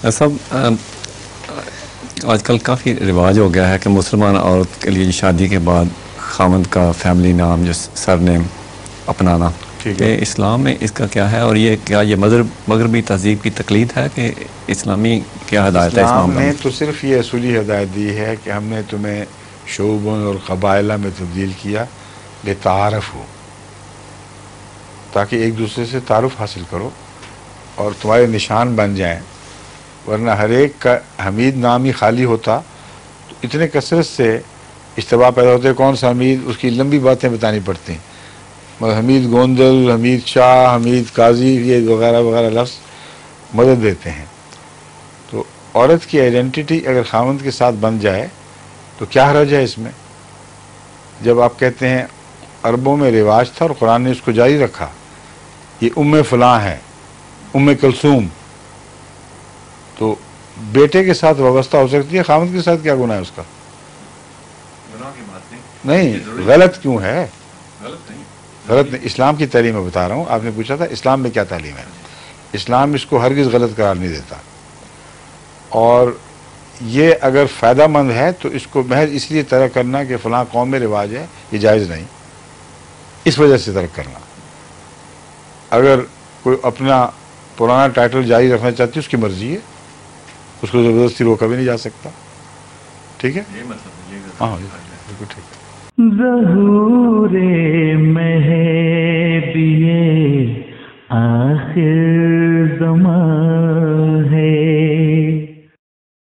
سب آج کل کافی رواج ہو گیا ہے کہ مسلمان عورت کے لیے شادی کے بعد خاوند کا فیملی نام جو سر نیم اپنانا، کہ اسلام میں اس کا کیا ہے، اور یہ کیا یہ مغربی تہذیب کی تقلید ہے کہ اسلامی کیا ہدایت ہے؟ اسلام نے تو صرف یہ اصولی ہدایت دی ہے کہ ہم نے تمہیں شعوبوں اور قبائلہ میں تبدیل کیا لتعارف ہو، تاکہ ایک دوسرے سے تعارف حاصل کرو اور تمہارے نشان بن جائیں، ورنہ ہر ایک کا حمید نام ہی خالی ہوتا تو اتنے کثرت سے اشتباہ پیدا ہوتے، کون سا حمید، اس کی لمبی باتیں بتانی پڑتی ہیں، مگر حمید گوندل، حمید شاہ، حمید قاضی، یہ وغیرہ وغیرہ لفظ مدد دیتے ہیں۔ تو عورت کی آئیڈینٹی اگر خاوند کے ساتھ بن جائے تو کیا حرج ہے اس میں؟ جب آپ کہتے ہیں عربوں میں رواج تھا اور قرآن نے اس کو جاری رکھا، یہ فلاں ہے، کلثوم، تو بیٹے کے ساتھ وابستہ ہو سکتی ہے، خاوند کے ساتھ کیا گناہ ہے اس کا؟ گناہ کی بات نہیں، غلط کیوں ہے؟ غلط نہیں، اسلام کی تعلیم میں بتا رہا ہوں، آپ نے پوچھا تھا اسلام میں کیا تعلیم ہے، اسلام اس کو ہرگز غلط قرار نہیں دیتا، اور یہ اگر فائدہ مند ہے تو اس کو محض اس لیے ترک کرنا کہ فلاں قوم میں رواج ہے، یہ جائز نہیں، اس وجہ سے ترک کرنا۔ اگر کوئی اپنا پرانا ٹائٹل جاری رکھنا چاہتی ہے، اس کی مرضی ہے، اس کو زبردستی روکا بھی نہیں جا سکتا، ٹھیک ہے؟ ہاں بالکل ٹھیک ہے۔ ظہور مہدی آخر